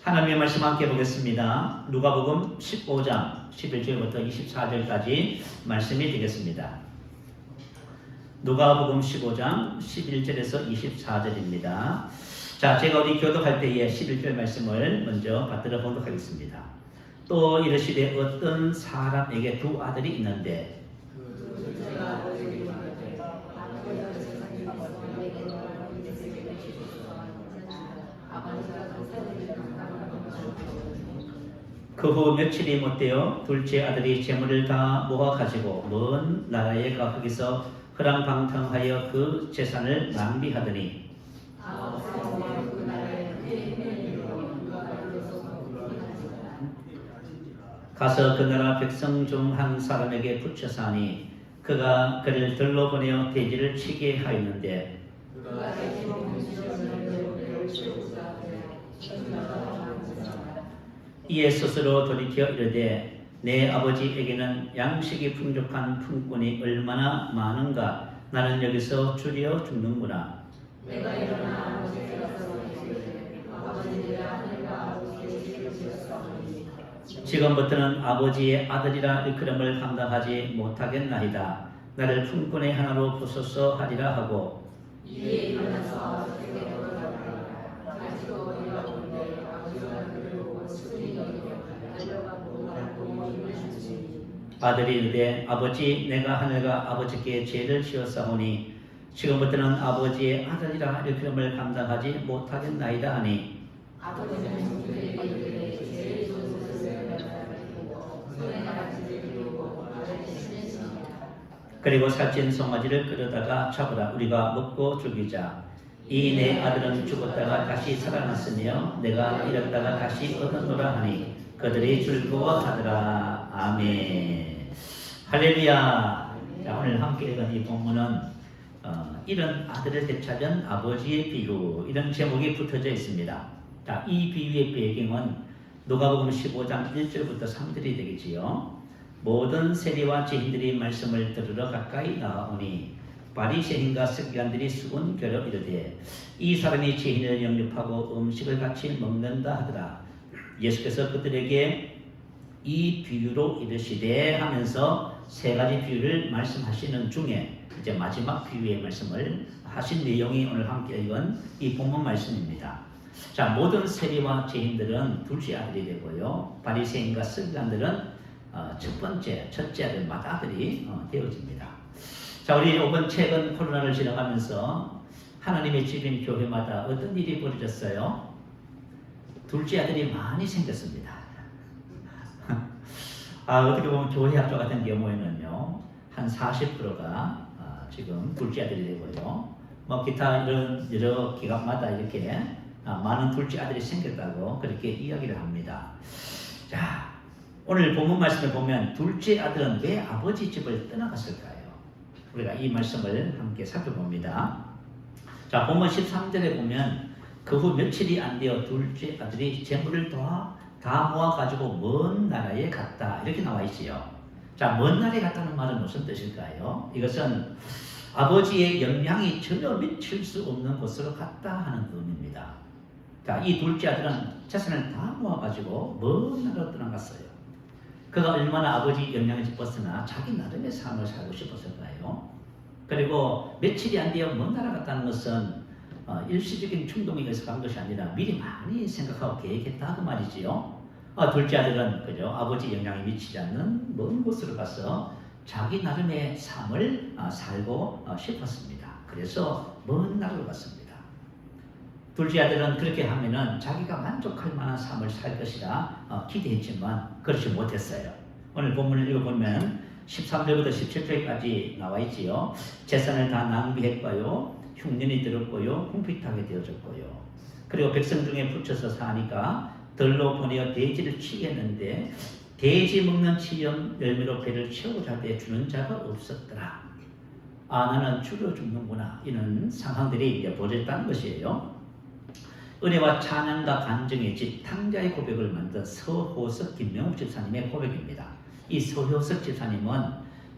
하나님의 말씀 함께 보겠습니다. 누가복음 15장 11절부터 24절까지 말씀이 되겠습니다. 누가복음 15장 11절에서 24절입니다. 자, 제가 우리 교독할 때에 11절 말씀을 먼저 받들어 보도록 하겠습니다. 또 이르시되 어떤 사람에게 두 아들이 있는데 그 후 며칠이 못되어 둘째 아들이 재물을 다 모아 가지고 먼 나라에 가 거기서 허랑방탕하여 그 재산을 낭비하더니 가서 그 나라 백성 중 한 사람에게 붙여서 하니 그가 그를 들러 보내어 돼지를 치게 하였는데 이에 스스로 돌이켜 이르되 내 아버지에게는 양식이 풍족한 품꾼이 얼마나 많은가. 나는 여기서 줄여 죽는구나. 내가 일어나 아버지께 가서 아버지가 하늘과 아버지의 집을 지었사오니 지금부터는 아버지의 아들이라 일컬음을 감당하지 못하겠나이다. 나를 품꾼의 하나로 부소서 하리라 하고 이에 일어나서 아버지께 돌아가니라. 가지고 일어나는데 아버지가 그를 보고 스승이 여기며 달려가고 말고 입을 주시니 아들이 이르되 아버지 내가 하늘과 아버지께 죄를 지었사오니 지금부터는 아버지의 아들이라 일컬음을 감당하지 못하겠나이다 하니 아버지는 그에게 이르되 죄를 지었으면 손에 가지를 들고 아들을 치시니라. 그리고 살찐 송아지를 끌어다가 잡으라. 우리가 먹고 죽이자. 이 내 아들은 죽었다가 다시 살아났으며 내가 잃었다가 다시 얻었노라 하니 그들이 즐거워하더라. 아멘. 할렐루야. 자, 오늘 함께 읽은 이 본문은 이런 아들을 되찾은 아버지의 비유, 이런 제목이 붙어져 있습니다. 자, 이 비유의 배경은 누가복음 15장 1절부터 3절이 되겠지요. 모든 세리와 죄인들이 말씀을 들으러 가까이 나아오니 바리새인과 서기관들이 수군결어 이르되 이 사람이 죄인을 영접하고 음식을 같이 먹는다 하더라. 예수께서 그들에게 이 비유로 이르시되 하면서 세 가지 비유를 말씀하시는 중에 이제 마지막 비유의 말씀을 하신 내용이 오늘 함께 읽은 이 본문 말씀입니다. 자, 모든 세리와 죄인들은 둘째 아들이 되고요, 바리새인과 서기관들은 첫째 아들, 맏아들이 되어집니다. 자, 우리 이번 최근 코로나를 지나가면서 하나님의 집인 교회마다 어떤 일이 벌어졌어요? 둘째 아들이 많이 생겼습니다. 어떻게 보면 교회 학교 같은 경우에는요, 한 40%가 지금 둘째 아들이 되고요, 뭐 기타 이런 여러 기관마다 이렇게 많은 둘째 아들이 생겼다고 그렇게 이야기를 합니다. 자, 오늘 본문 말씀을 보면 둘째 아들은 왜 아버지 집을 떠나갔을까요? 우리가 이 말씀을 함께 살펴봅니다. 자, 본문 13절에 보면 그 후 며칠이 안 되어 둘째 아들이 재물을 다 모아가지고 먼 나라에 갔다, 이렇게 나와 있어요. 자, 먼 나라에 갔다는 말은 무슨 뜻일까요? 이것은 아버지의 영향이 전혀 미칠 수 없는 곳으로 갔다 하는 의미입니다. 자, 이 둘째 아들은 재산을 다 모아가지고 먼 나라로 떠나갔어요. 그가 얼마나 아버지 영향을 벗어나 자기 나름의 삶을 살고 싶었을까요? 그리고 며칠이 안 되어 먼 나라 갔다는 것은 일시적인 충동에 의해서 간 것이 아니라 미리 많이 생각하고 계획했다, 그 말이지요. 둘째 아들은 그죠, 아버지 영향이 미치지 않는 먼 곳으로 가서 자기 나름의 삶을 살고 싶었습니다. 그래서 먼 나라로 갔습니다. 둘째 아들은 그렇게 하면은 자기가 만족할 만한 삶을 살 것이라 기대했지만 그렇지 못했어요. 오늘 본문을 읽어보면 13절부터 17절까지 나와 있지요. 재산을 다 낭비했고요, 흉년이 들었고요, 궁핍하게 되어졌고요, 그리고 백성 중에 붙여서 사니까 들로 보내어 돼지를 치겠는데 돼지 먹는 치염 열매로 배를 채우고자 할 때 주는 자가 없었더라. 나는 줄여 죽는구나. 이런 상황들이 이제 벌어졌다는 것이에요. 은혜와 찬양과 간증의 집 탕자의 고백을 만든 서호석 김명욱 집사님의 고백입니다. 이 서호석 집사님은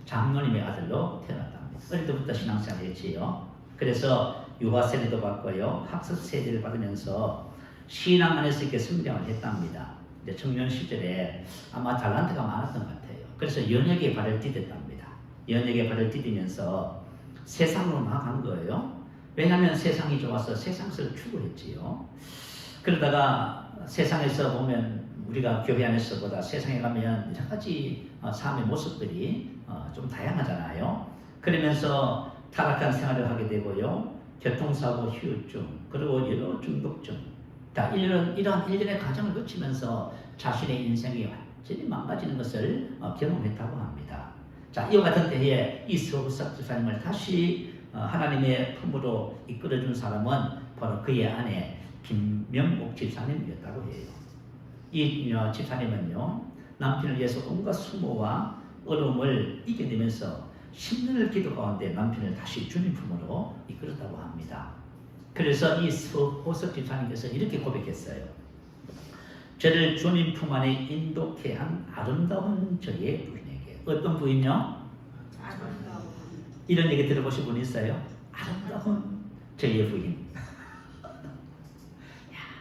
장로님의 아들로 태어났답니다. 어릴 때부터 신앙생활을 했지요. 그래서 유아 세례도 받고요, 학습 세례를 받으면서 신앙 안에서 이렇게 성장을 했답니다. 이제 청년 시절에 아마 달란트가 많았던 것 같아요. 그래서 연예계에 발을 디뎠답니다. 연예계에 발을 디디면서 세상으로 나간 거예요. 왜냐하면 세상이 좋아서 세상에서 추구했지요. 그러다가 세상에서 보면 우리가 교회 안에서보다 세상에 가면 여러 가지 삶의 모습들이 좀 다양하잖아요. 그러면서 타락한 생활을 하게 되고요. 교통사고, 후유증, 그리고 여러 중독증. 이런 일련의 과정을 거치면서 자신의 인생이 완전히 망가지는 것을 경험했다고 합니다. 자, 이와 같은 때에 이 서구석 집사님을 다시 하나님의 품으로 이끌어준 사람은 바로 그의 아내 김명옥 집사님이었다고 해요. 이 집사님은요, 남편을 위해서 온갖 수모와 어려움을 이겨내면서 10년을 기도 가운데 남편을 다시 주님 품으로 이끌었다고 합니다. 그래서 이 서호석 집사님께서 이렇게 고백했어요. 저를 주님 품 안에 인도케 한 아름다운 저의 부인에게. 어떤 부인요? 아름다운. 이런 얘기 들어보신 분 있어요? 아름다운 저의 부인.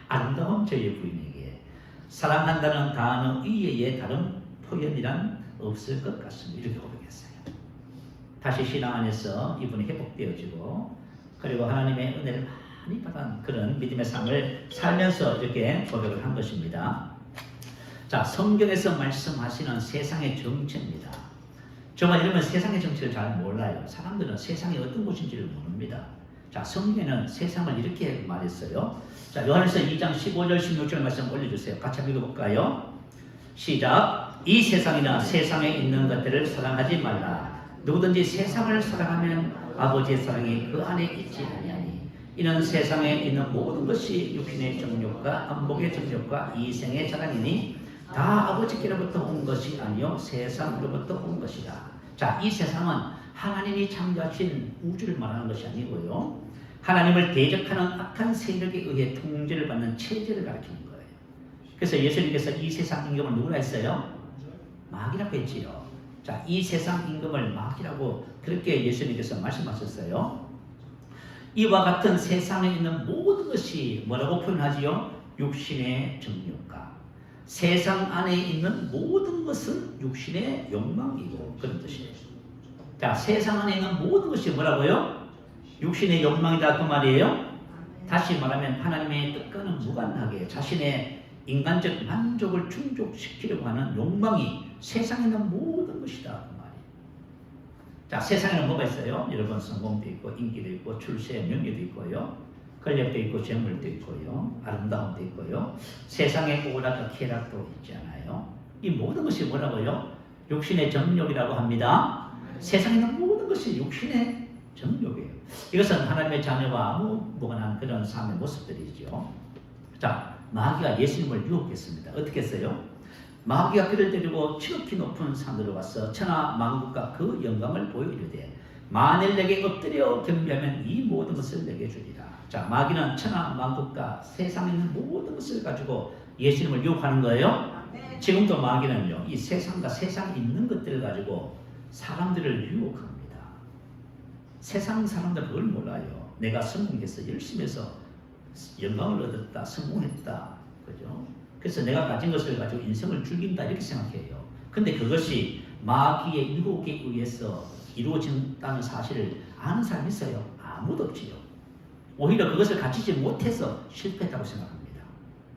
아름다운 저의 부인에게 사랑한다는 단어 이외에 다른 표현이란 없을 것 같습니다. 이렇게 고백했어요. 다시 신앙 안에서 이분이 회복되어지고 그리고 하나님의 은혜를 많이 받은 그런 믿음의 삶을 살면서 이렇게 고백을 한 것입니다. 자, 성경에서 말씀하시는 세상의 정체입니다. 정말 이러면 세상의 정체를 잘 몰라요. 사람들은 세상이 어떤 곳인지를 모릅니다. 자, 성경에는 세상을 이렇게 말했어요. 자, 요한일서 2장 15절 16절 말씀 올려주세요. 같이 한번 읽어볼까요? 시작. 이 세상이나 세상에 있는 것들을 사랑하지 말라. 누구든지 세상을 사랑하면 아버지의 사랑이 그 안에 있지 아니하니 이는 세상에 있는 모든 것이 육신의 정욕과 안목의 정욕과 이생의 자랑이니 다 아버지께로부터 온 것이 아니요 세상으로부터 온 것이다. 자, 이 세상은 하나님이 창조하신 우주를 말하는 것이 아니고요, 하나님을 대적하는 악한 세력에 의해 통제를 받는 체제를 가리키는 거예요. 그래서 예수님께서 이 세상 임금을 누구라 했어요? 마귀라고 했지요. 자, 이 세상 임금을 마귀라고 그렇게 예수님께서 말씀하셨어요. 이와 같은 세상에 있는 모든 것이 뭐라고 표현하지요? 육신의 정욕과 세상 안에 있는 모든 것은 육신의 욕망이고 그런 뜻이에요. 자, 세상 안에 있는 모든 것이 뭐라고요? 육신의 욕망이다 그 말이에요. 다시 말하면 하나님의 뜻과는 무관하게 자신의 인간적 만족을 충족시키려고 하는 욕망이 세상에 있는 모든 것이다 그 말이에요. 자, 세상에는 뭐가 있어요? 여러분, 성공도 있고 인기도 있고 출세 명예도 있고요, 권력도 있고 재물도 있고요, 아름다움도 있고요, 세상에 오락과 쾌락도 있잖아요. 이 모든 것이 뭐라고요? 육신의 정욕이라고 합니다. 세상에 있는 모든 것이 육신의 정욕이에요. 이것은 하나님의 자녀와 아무 무관한 그런 삶의 모습들이죠. 자, 마귀가 예수님을 유혹했습니다. 어떻게 했어요? 마귀가 그를 데리고 지극히 높은 산으로 가서 천하 만국과 그 영광을 보여 이르되 만일 내게 엎드려 경배하면 이 모든 것을 내게 주리라. 자, 마귀는 천하 만국과 세상에 있는 모든 것을 가지고 예수님을 유혹하는 거예요. 지금도 마귀는요, 이 세상과 세상에 있는 것들을 가지고 사람들을 유혹합니다. 세상 사람들은 그걸 몰라요. 내가 성공해서 열심히 해서 영광을 얻었다, 성공했다, 그죠? 그래서 내가 가진 것을 가지고 인생을 즐긴다 이렇게 생각해요. 근데 그것이 마귀의 유혹에 의해서 이루어진다는 사실을 아는 사람이 있어요? 아무도 없지요. 오히려 그것을 가지지 못해서 실패했다고 생각합니다.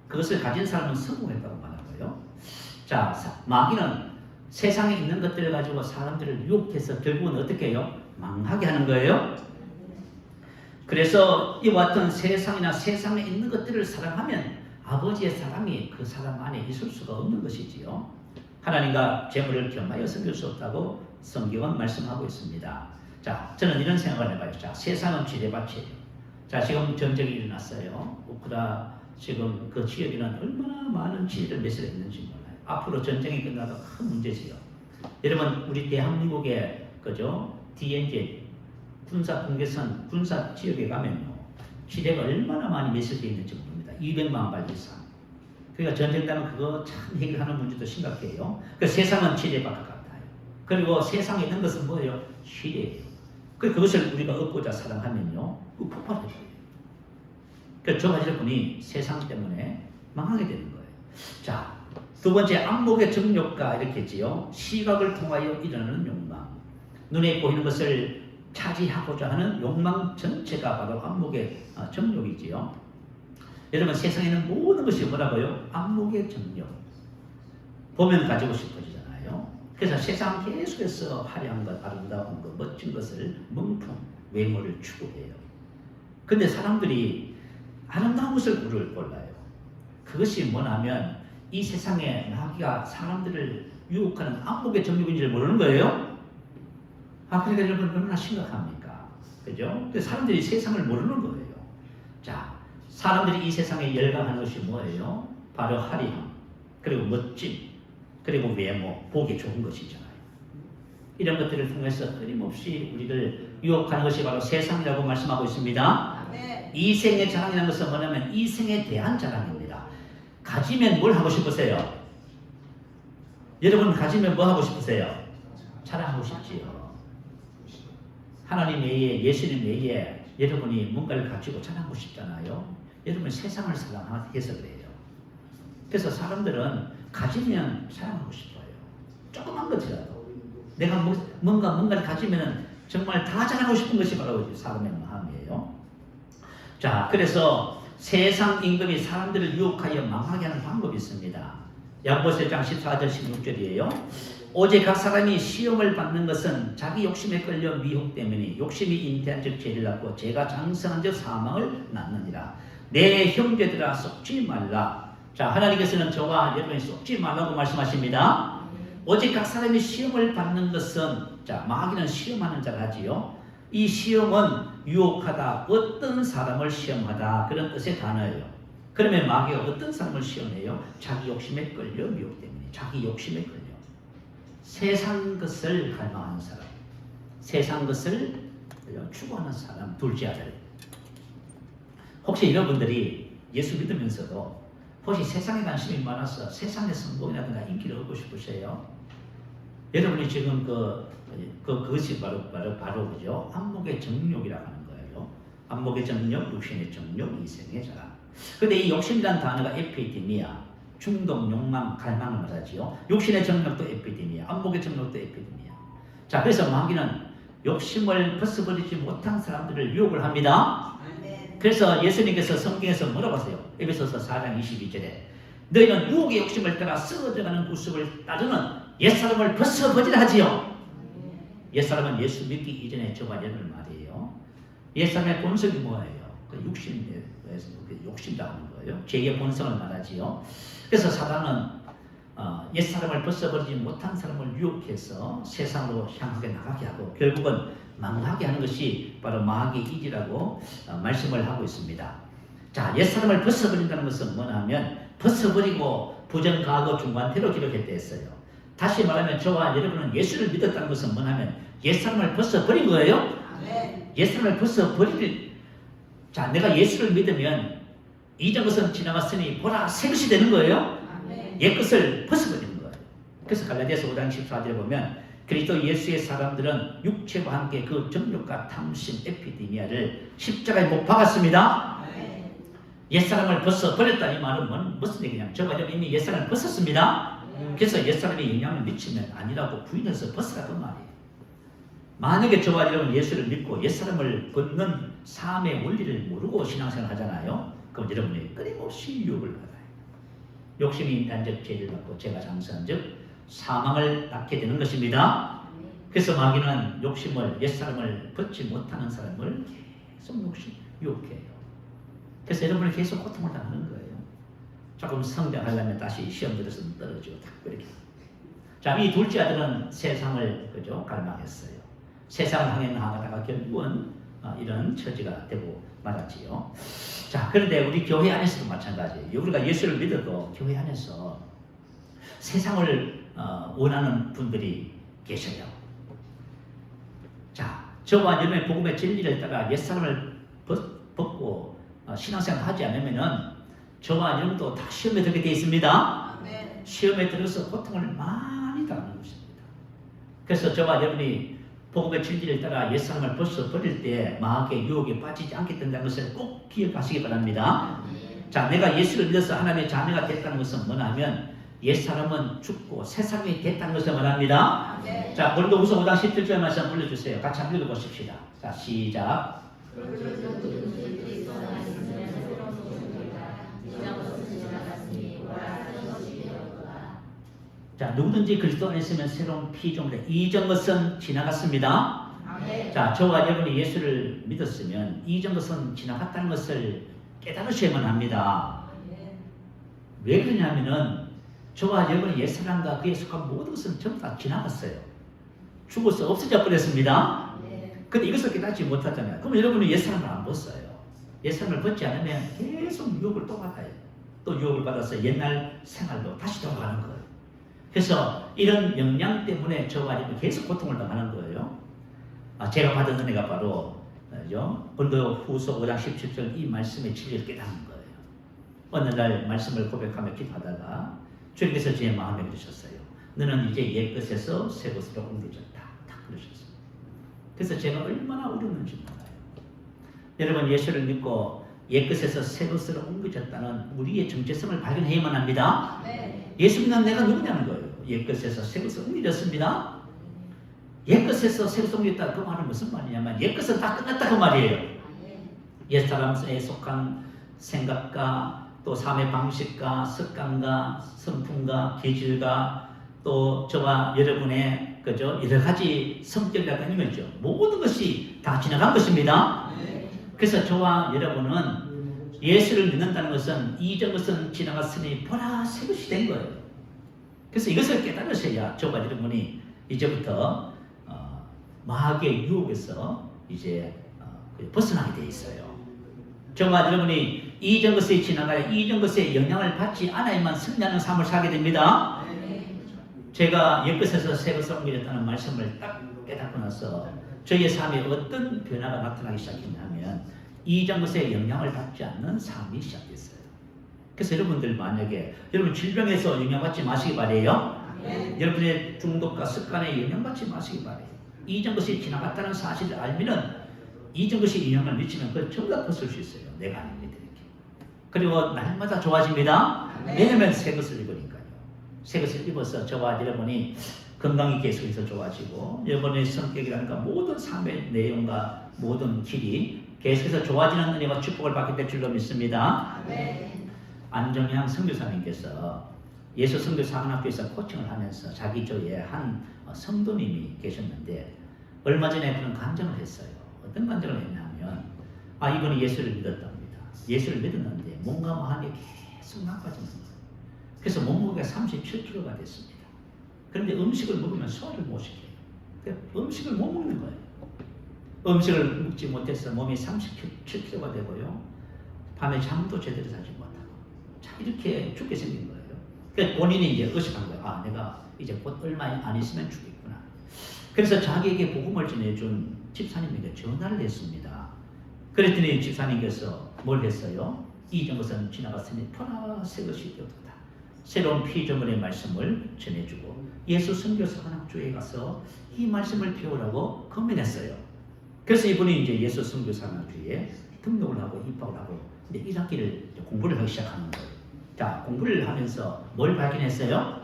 그것을 가진 사람은 성공했다고 말하고요. 자, 마귀는 세상에 있는 것들을 가지고 사람들을 유혹해서 결국은 어떻게 해요? 망하게 하는 거예요. 그래서 이와 같은 세상이나 세상에 있는 것들을 사랑하면 아버지의 사랑이 그 사람 안에 있을 수가 없는 것이지요. 하나님과 재물을 겸하여 섬길 수 없다고 성경은 말씀하고 있습니다. 자, 저는 이런 생각을 해봐요. 자, 세상은 지뢰밭이에요. 자, 지금 전쟁이 일어났어요. 우크라 지금 그 지역에는 얼마나 많은 지뢰를 매설해 있는지 몰라요. 앞으로 전쟁이 끝나도 큰 문제지요. 여러분, 우리 대한민국의 그죠? DNZ 군사 공개선 군사 지역에 가면요, 지뢰가 얼마나 많이 매설되어 있는지 모릅니다. 200만 발 이상. 그러니까 전쟁 되면 그거 참 해결하는 문제도 심각해요. 그 세상은 지뢰밭 같아요. 그리고 세상에 있는 것은 뭐예요? 지뢰예요. 그것을 우리가 얻고자 사랑하면요, 그 폭발해져요. 그래서 저와 여러분이 세상 때문에 망하게 되는 거예요. 자, 두 번째 안목의 정욕과 이렇게 했지요. 시각을 통하여 일어나는 욕망. 눈에 보이는 것을 차지하고자 하는 욕망 전체가 바로 안목의 정욕이지요. 여러분 세상에는 모든 것이 뭐라고요? 안목의 정욕. 보면 가지고 싶어지잖아요. 그래서 세상 계속해서 화려한 것, 아름다운 것, 멋진 것을 명품, 외모를 추구해요. 근데 사람들이 아름다운 것을 골라요. 그것이 뭐냐면 이 세상에 마귀가 사람들을 유혹하는 안목의 정욕인지를 모르는 거예요. 그러니까 여러분 얼마나 심각합니까? 그죠? 근데 사람들이 세상을 모르는 거예요. 자, 사람들이 이 세상에 열광하는 것이 뭐예요? 바로 화려함, 그리고 멋짐, 그리고 외모, 보기 좋은 것이잖아요. 이런 것들을 통해서 끊임없이 우리를 유혹하는 것이 바로 세상이라고 말씀하고 있습니다. 네. 이생의 자랑이라는 것은 뭐냐면 이생에 대한 자랑입니다. 가지면 뭘 하고 싶으세요? 여러분 가지면 뭐 하고 싶으세요? 자랑하고 싶지요. 하나님 외에, 예수님 외에 여러분이 뭔가를 가지고 자랑하고 싶잖아요. 여러분 세상을 사랑해서 그래요. 그래서 사람들은 가지면 자랑하고 싶어요. 조그만 것이라도. 내가 뭔가를 가지면 정말 다 자랑하고 싶은 것이 바로 사람의 마음이에요. 자, 그래서 세상 임금이 사람들을 유혹하여 망하게 하는 방법이 있습니다. 야고보서 1장 14절 16절이에요. 오직 각 사람이 시험을 받는 것은 자기 욕심에 끌려 미혹되매니 욕심이 잉태한 즉 죄를 낳고 죄가 장성한 즉 사망을 낳느니라. 내 형제들아 속지 말라. 자, 하나님께서는 저와 여러분이 속지 말라고 말씀하십니다. 오직 각 사람이 시험을 받는 것은, 자, 마귀는 시험하는 자를 하지요. 이 시험은 유혹하다, 어떤 사람을 시험하다, 그런 뜻의 단어예요. 그러면 마귀가 어떤 사람을 시험해요? 자기 욕심에 끌려 미혹되니, 자기 욕심에 끌려. 세상 것을 갈망하는 사람, 세상 것을 추구하는 사람, 둘째 아들. 혹시 여러분들이 예수 믿으면서도 혹시 세상에 관심이 많아서 세상의 성공이라든가 인기를 얻고 싶으세요? 여러분이 지금 그것이 바로 그죠? 안목의 정욕이라고 하는 거예요. 안목의 정욕, 육신의 정욕, 이생의 자랑. 근데 이 욕심이라는 단어가 에피데미아, 충동, 욕망, 갈망을 말하지요. 육신의 정욕도 에피데미아, 안목의 정욕도 에피데미아. 자, 그래서 마귀는 욕심을 벗어버리지 못한 사람들을 유혹을 합니다. 그래서 예수님께서 성경에서 뭐라고 하세요? 에베소서 4장 22절에 너희는 유혹의 욕심을 따라 썩어져가는 구습을 따르는 옛사람을 벗어버리라 하지요. 옛사람은 예수 믿기 이전에 저와 여러분 말이에요. 옛사람의 본성이 뭐예요? 그 욕심이라고 하는 거예요. 죄의 본성을 말하지요. 그래서 사단은 옛사람을 벗어버리지 못한 사람을 유혹해서 세상으로 향하게 나가게 하고 결국은 망하게 하는 것이 바로 마귀의 일이라고 말씀을 하고 있습니다. 자, 옛사람을 벗어버린다는 것은 뭐냐면 벗어버리고 부정과거 중간태로 기록했다 했어요. 다시 말하면 저와 여러분은 예수를 믿었다는 것은 뭐냐면 옛사람을 벗어버린 거예요. 옛사람을 벗어버릴, 자, 내가 예수를 믿으면 이전 것은 지나갔으니 보라 새 것이 되는 거예요. 옛것을 벗어버리는 거예요. 그래서 갈라디아서 5장 14절에 보면 그리스도 예수의 사람들은 육체와 함께 그 정욕과 탐심, 에피데미아를 십자가에 못 박았습니다. 옛사람을 벗어버렸다 이 말은 무슨 얘기냐면 저가 이미 옛사람을 벗었습니다. 그래서 옛사람이 영향을 미치면 아니라고 부인해서 벗으라 그 말이에요. 만약에 저와 여러분 예수를 믿고 옛사람을 벗는 삶의 원리를 모르고 신앙생활을 하잖아요. 그럼 여러분이 끊임없이 유혹을 받아요. 욕심이 인간적 죄를 받고 죄가 장성한 즉 사망을 낳게 되는 것입니다. 그래서 마귀는 욕심을, 옛사람을 벗지 못하는 사람을 계속 유혹해요. 그래서 여러분이 계속 고통을 당하는 거예요. 조금 성장하려면 다시 시험 들어서 떨어지고 이렇게. 자, 이 둘째 아들은 세상을 그죠 갈망했어요. 세상을 향해 나아가다가 결국은 이런 처지가 되고 말았지요. 자, 그런데 우리 교회 안에서도 마찬가지예요. 우리가 예수를 믿어도 교회 안에서 세상을 원하는 분들이 계셔요. 자, 저와 여러분의 복음의 진리를 따라 옛사람을 벗고 신앙생활 하지 않으면은 저와 여러분도 다 시험에 들게 되어 있습니다. 시험에 들어서 고통을 많이 당하는 것입니다. 그래서 저와 여러분이 복음의 진리를 따라 옛사람을 벌써 버릴 때 마귀의 유혹에 빠지지 않게 된다는 것을 꼭 기억하시기 바랍니다. 자, 내가 예수를 믿어서 하나님의 자녀가 됐다는 것은 뭐냐면 옛사람은 죽고 새사람이 됐다는 것을 말합니다. 자, 고린도후서 5장 17절 말씀 불러주세요. 같이 한번 읽어보십시다. 자, 시작. 자, 누구든지 그리스도 안에 있으면 새로운 피조물이다. 이전 것은 지나갔습니다. 자, 저와 여러분이 예수를 믿었으면 이전 것은 지나갔다는 것을 깨달으셔야만 합니다. 왜 그러냐면은 저와 여러분의 옛사람과 그에 속한 모든 것은 전부 다 지나갔어요. 죽어서 없어져 버렸습니다. 근데 이것을 깨닫지 못하잖아요. 그럼 여러분은 옛사람을 안 벗어요. 옛사람을 벗지 않으면 계속 유혹을 또 받아요. 또 유혹을 받아서 옛날 생활로 다시 돌아가는 거예요. 그래서 이런 영향 때문에 저와 여러분이 계속 고통을 당하는 거예요. 제가 받은 은혜가 바로 고린도후서 5장 17절 이 말씀의 진리를 깨닫는 거예요. 어느 날 말씀을 고백하며 기도하다가 주님께서 제 마음에 그러셨어요. 너는 이제 옛것에서 새것으로 옮겨졌다. 딱 그러셨어요. 그래서 제가 얼마나 울었는지 몰라요. 여러분 예수를 믿고 옛것에서 새것으로 옮겨졌다는 우리의 정체성을 발견해야만 합니다. 예수 믿는 내가 누구냐는 거예요. 옛것에서 새것으로 옮겨졌습니다. 옛것에서 새것으로 옮겨졌다 그 말은 무슨 말이냐면 옛것은 다 끝났다 그 말이에요. 옛사람에 속한 생각과 또 삶의 방식과 습관과 성품과 기질과 또 저와 여러분의 여러 가지 성격이라고 하는 거죠. 모든 것이 다 지나간 것입니다. 그래서 저와 여러분은 예수를 믿는다는 것은 이전 것은 지나갔으니 보라 새 것이 된 거예요. 그래서 이것을 깨달으셔야 저와 여러분이 이제부터 마귀의 유혹에서 이제 벗어나게 돼 있어요. 저와 여러분이 이전 것에 지나가야 이전 것에 영향을 받지 않아야만 승리하는 삶을 살게 됩니다. 제가 옛것에서 새것으로 옮겨졌다는 말씀을 딱 깨닫고 나서 저희의 삶에 어떤 변화가 나타나기 시작했냐면 이전 것에 영향을 받지 않는 삶이 시작됐어요. 그래서 여러분들 만약에 여러분 질병에서 영향받지 마시기 바래요. 여러분의 중독과 습관에 영향받지 마시기 바래요. 이전 것이 지나갔다는 사실을 알면은 이전 것이 영향을 미치면 그걸 전부 다 벗을 수 있어요. 내가 아닙니다. 이렇게. 그리고 날마다 좋아집니다. 왜냐면 새 것을 입으니까요. 새 것을 입어서 저와 여러분이 건강이 계속해서 좋아지고 여러분의 성격이라든가 모든 삶의 내용과 모든 길이 계속해서 좋아지는 은혜와 축복을 받게 될 줄로 믿습니다. 안정향 선교사님께서 예수 선교사관학교에서 코칭을 하면서 자기 조에 한 성도님이 계셨는데 얼마 전에 그런 간증을 했어요. 어떤 간증을 했냐면 이분이 예수를 믿었답니다. 예수를 믿었는데 몸과 마음이 계속 나빠지는 거예요. 그래서 몸무게가 37kg가 됐습니다. 그런데 음식을 먹으면 소화를 못 시켜요. 음식을 못 먹는 거예요. 음식을 먹지 못해서 몸이 37kg가 되고요. 밤에 잠도 제대로 자지 못하고 이렇게 죽게 생긴 거예요. 그러니까 본인이 이제 의식한 거예요. 내가 이제 곧 얼마 안 있으면 죽겠구나. 그래서 자기에게 복음을 전해준 집사님에게 전화를 했습니다. 그랬더니 집사님께서 뭘 했어요? 이전 것은 지나갔으니 보라 새 것이 되었다. 새로운 피조물의 말씀을 전해주고 예수 선교사관학교에 가서 이 말씀을 배우라고 건면했어요. 그래서 이분이 이제 예수 선교사관학교에 등록을 하고 입학을 하고 이제 1학기를 공부를 하기 시작하는 거예요. 자, 공부를 하면서 뭘 발견했어요?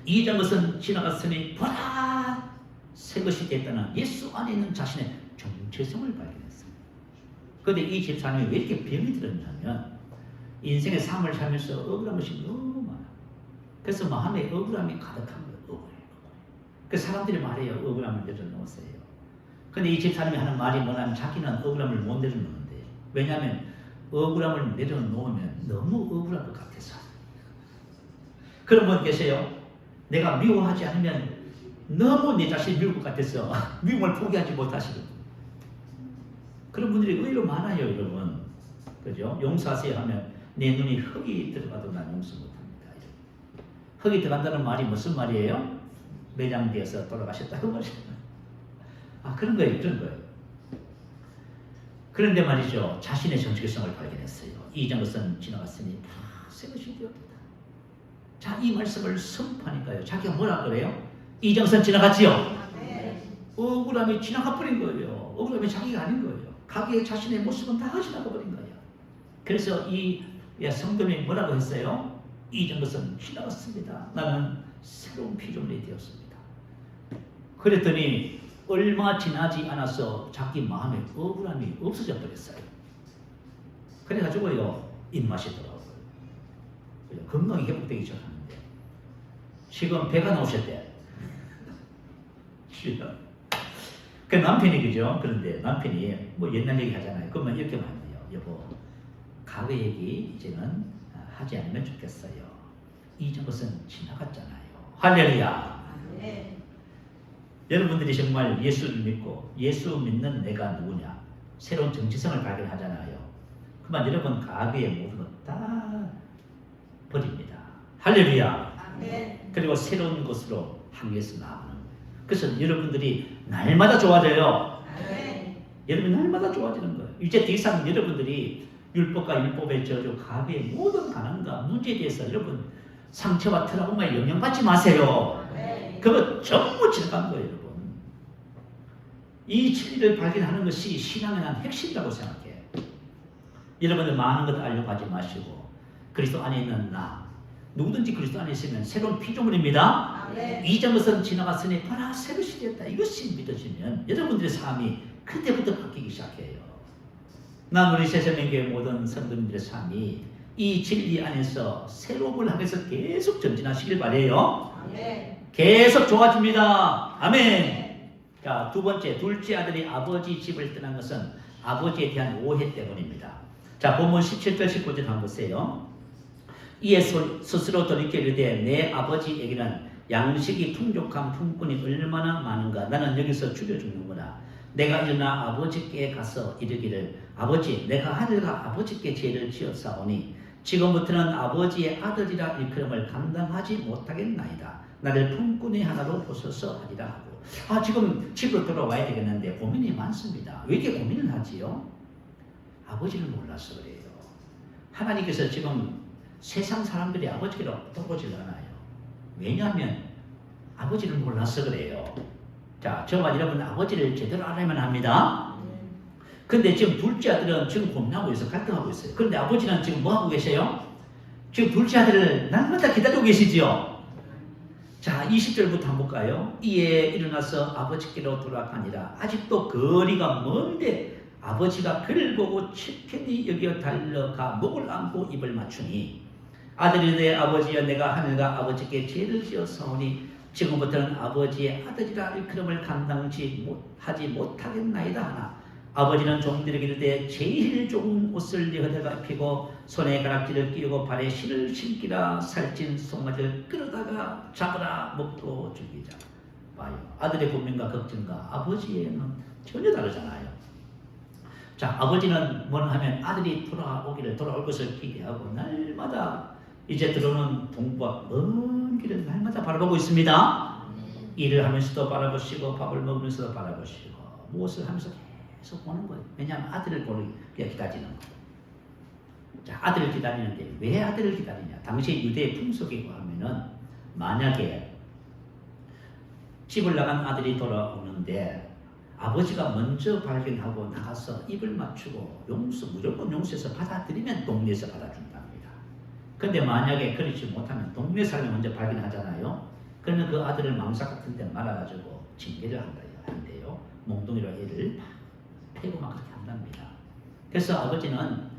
이전 것은 지나갔으니 보라 새 것이 됐다는 예수 안에 있는 자신의 정체성을 발견했어요. 그런데 이 집사님이 왜 이렇게 병이 들었냐면 인생의 삶을 살면서 억울한 것이 너무 많아요. 그래서 마음에 억울함이 가득한 거예요. 그 사람들이 말해요. 억울함을 내려놓으세요. 근데 이 집사님이 하는 말이 뭐냐면 자기는 억울함을 못 내려놓는데 왜냐하면 억울함을 내려놓으면 너무 억울한 것 같아서. 그런 분 계세요. 내가 미워하지 않으면 너무 내 자신이 미울 것 같아서 미움을 포기하지 못하시는 그런 분들이 의외로 많아요, 여러분. 그죠? 용서하세요 하면 내 눈이 흙이 들어가도 난 용서 못합니다. 흙이 들어간다는 말이 무슨 말이에요? 매장되어서 돌아가셨다 그 말이에요. 그런 거예요, 그런 거예요. 그런데 말이죠, 자신의 정체성을 발견했어요. 이전 것은 지나갔으니 새 것이 되었다. 자, 이 말씀을 선포하니까요. 자기가 뭐라 그래요? 이전 것은 지나갔지요. 억울함이 지나가 버린 거예요. 억울함이 자기가 아닌 거예요. 자기의 자신의 모습은 다 지나가 버린 거예요. 그래서 이 성도님이 뭐라고 했어요? 이전 것은 지나갔습니다. 나는 새로운 피조물이 되었습니다. 그랬더니 얼마 지나지 않아서 자기 마음에 억울함이 없어져 버렸어요. 그래가지고요 입맛이 돌아오고요. 건강이 회복되기 시작하는데 지금 배가 나오셨대. 그 남편이 그죠? 그런데 남편이 뭐 옛날 얘기 하잖아요. 그러면 이렇게 말해요. 여보, 과거 얘기 이제는 하지 않으면 좋겠어요. 이전 것은 지나갔잖아요. 할렐루야. 네. 여러분들이 정말 예수를 믿고 예수 믿는 내가 누구냐? 새로운 정체성을 발견하잖아요. 그만 여러분 과거의 모든 것 다 버립니다. 할렐루야. 네. 그리고 새로운 것으로 향해서 나아가는 거예요. 그래서 여러분들이 날마다 좋아져요. 네. 여러분 날마다 좋아지는 거예요. 이제 더 이상 여러분들이 율법과 율법의 저주 과거의 모든 가난과 문제에 대해서 여러분 상처와 트라우마에 영향받지 마세요. 네. 그거 전부 지나간 거예요, 여러분. 이 진리를 발견하는 것이 신앙의 한 핵심이라고 생각해요. 여러분들 많은 것 알려고 하지 마시고 그리스도 안에 있는 나 누구든지 그리스도 안에 있으면 새로운 피조물입니다. 이전 것은 지나갔으니 보라 새것이 되었다. 이것이 믿어지면 여러분들의 삶이 그때부터 바뀌기 시작해요. 난 우리 새생명교회 모든 성도님들의 삶이 이 진리 안에서 새로움을 하면서 계속 전진하시길 바래요. 계속 좋아집니다. 아멘. 자, 두 번째, 둘째 아들이 아버지 집을 떠난 것은 아버지에 대한 오해 때문입니다. 자, 본문 17절 19절 한번 보세요. 이에 스스로 돌이켜 이르되 내 아버지에게는 양식이 풍족한 품꾼이 얼마나 많은가. 나는 여기서 죽여 죽는구나. 내가 일어나 아버지께 가서 이르기를 아버지, 내가 하늘과 아버지께 죄를 지었사오니 지금부터는 아버지의 아들이라 일컬음을 감당하지 못하겠나이다. 나를 품꾼의 하나로 보소서 하리라 하고. 지금 집으로 돌아와야 되겠는데 고민이 많습니다. 왜 이렇게 고민을 하지요? 아버지를 몰라서 그래요. 하나님께서 지금 세상 사람들이 아버지를 돌보질 않아요. 왜냐하면 아버지를 몰라서 그래요. 자, 저와 여러분 아버지를 제대로 알아야만 합니다. 근데 지금 둘째 아들은 지금 고민하고 있어요. 갈등하고 있어요. 그런데 아버지는 지금 뭐 하고 계세요? 지금 둘째 아들을 날마다 기다리고 계시지요. 자, 20절부터 한번 볼까요? 이에 일어나서 아버지께로 돌아가니라. 아직도 거리가 먼데 아버지가 그를 보고 치편히 여겨 달려가 목을 안고 입을 맞추니 아들이 내 아버지여 내가 하늘과 아버지께 죄를 지었사오니 지금부터는 아버지의 아들이라 일컬음을 감당하지 못하겠나이다 하나 아버지는 종들에게 이르되 제일 좋은 옷을 여호대가 입히고 손에 가락지를 끼우고 발에 실을 신기라 살찐 송아지를 끌어다가 잡으라 먹고 죽이자. 봐요. 아들의 고민과 걱정과 아버지에는 전혀 다르잖아요. 자, 아버지는 뭘 하면 아들이 돌아올 것을 기대하고 날마다 이제 들어오는 동부와 먼 길을 날마다 바라보고 있습니다. 일을 하면서도 바라보시고 밥을 먹으면서도 바라보시고 무엇을 하면서 계속 보는 거예요. 왜냐하면 아들을 보기 기다리는 거예요. 자, 아들을 기다리는데 왜 아들을 기다리냐? 당시 유대의 풍속이고 하면은 만약에 집을 나간 아들이 돌아오는데 아버지가 먼저 발견하고 나가서 입을 맞추고 무조건 용서해서 받아들이면 동네에서 받아준답니다. 근데 만약에 그렇지 못하면 동네 사람이 먼저 발견하잖아요. 그러면 그 아들을 망사 같은 데 말아가지고 징계를 한대요. 몽둥이로 애를 패고 막 그렇게 한답니다. 그래서 아버지는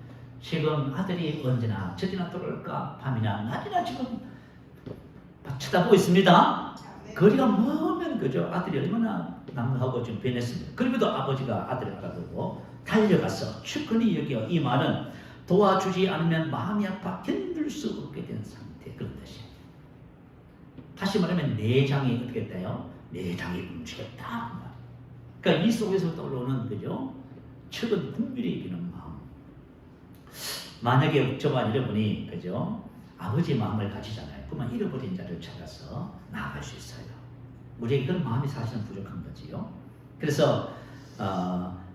지금 아들이 언제나 저기나 돌아올까 밤이나 낮이나 지금 쳐다보고 있습니다. 거리가 멀면 그죠? 아들이 얼마나 남하고 지금 변했습니다. 그럼에도 아버지가 아들을 알아보고 달려가서 축근히 여기요. 이 말은 도와주지 않으면 마음이 아파 견딜 수 없게 된 상태, 그런 뜻이에요. 다시 말하면 내장이 어떻게 돼요? 내장이 움직였다. 그러니까 이 속에서 떠오르는 그죠? 최근 국민이 이기는 마음. 만약에 저와 여러분이 그죠? 아버지 마음을 가지잖아요. 그러면 잃어버린 자를 찾아서 나아갈 수 있어요. 우리에게 그런 마음이 사실은 부족한 거지요. 그래서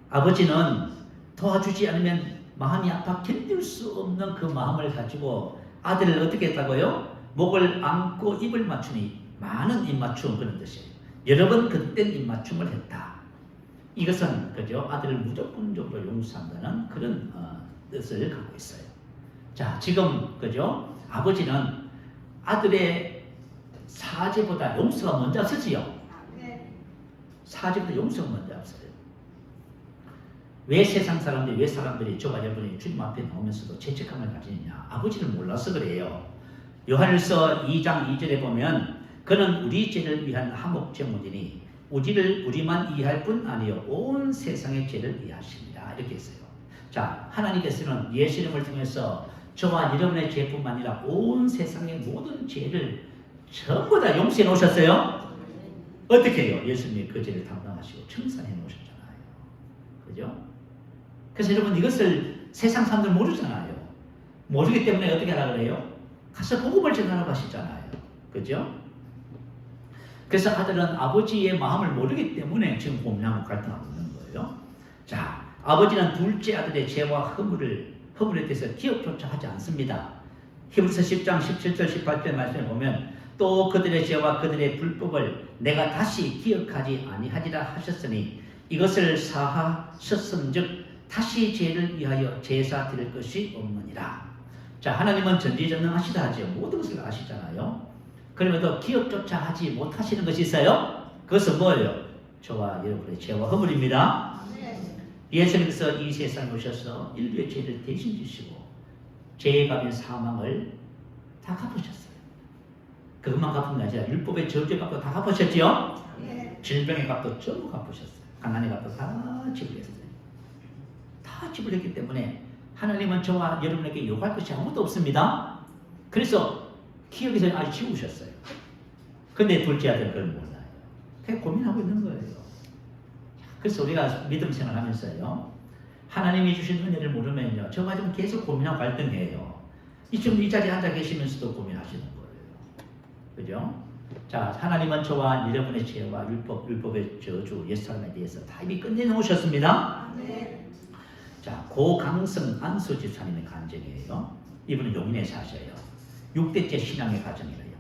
아버지는 도와주지 않으면 마음이 아파 견딜 수 없는 그 마음을 가지고 아들을 어떻게 했다고요? 목을 안고 입을 맞추니 많은 입 맞춤 그런 뜻이에요. 여러 번 그땐 입맞춤을 했다. 이것은 그죠? 아들을 무조건적으로 용서한다는 그런 뜻을 갖고 있어요. 자, 지금 그죠? 아버지는 아들의 사죄보다 용서가 먼저 앞서지요. 사죄보다 용서가 먼저 앞서요. 왜 세상 사람들이, 왜 사람들이 저와 여러분이 주님 앞에 나오면서도 죄책감을 가지느냐? 아버지를 몰라서 그래요. 요한일서 2장 2절에 보면 그는 우리 죄를 위한 화목제물이니 우리만 이해할 뿐 아니요 온 세상의 죄를 이해하십니다. 이렇게 했어요. 자, 하나님께서는 예수님을 통해서 저와 여러분의 죄뿐만 아니라 온 세상의 모든 죄를 전부 다 용서해 놓으셨어요. 어떻게 해요? 예수님이 그 죄를 담당하시고 청산해 놓으셨잖아요. 그죠? 그래서 여러분 이것을 세상 사람들 모르잖아요. 모르기 때문에 어떻게 하라 그래요? 가서 복음을 전하라고 하시잖아요. 그죠? 그래서 아들은 아버지의 마음을 모르기 때문에 지금 고민하고 갈등하고 있는 거예요. 자, 아버지는 둘째 아들의 죄와 허물에 대해서 기억조차 하지 않습니다. 히브리서 10장 17절 18절 말씀에 보면 또 그들의 죄와 그들의 불법을 내가 다시 기억하지 아니하리라 하셨으니 이것을 사하셨은즉 다시 죄를 위하여 제사 드릴 것이 없느니라. 자, 하나님은 전지전능하시다 하죠. 모든 것을 아시잖아요. 그럼에도 기억조차 하지 못하시는 것이 있어요. 그것은 뭐예요? 저와 여러분의 죄와 허물입니다. 예수님께서 이 세상에 오셔서 인류의 죄를 대신 지시고 죄의 값인 사망을 다 갚으셨어요. 그것만 갚은 게 아니라 율법의 저주의 값도 다 갚으셨죠? 질병의 값도 전부 갚으셨어요. 가난의 값도 다 지불했어요. 다 지불했기 때문에 하나님은 저와 여러분에게 요구할 것이 아무것도 없습니다. 그래서 기억에서 아주 지우셨어요. 근데 둘째 아들은 그걸 몰라요. 되게 고민하고 있는 거예요. 그래서 우리가 믿음 생활하면서요, 하나님이 주신 은혜를 모르면요, 저 가지고 계속 고민하고 갈등해요. 지금 이 자리에 앉아 계시면서도 고민하시는 거예요. 그죠? 자, 하나님은 저와 여러분의 죄와 율법의 저주, 옛사람에 대해서 다 이미 끝내놓으셨습니다. 자, 고강성 안수 집사님의 간증이에요. 이분은 용인에 사셔요. 6대째 신앙의 과정이래요.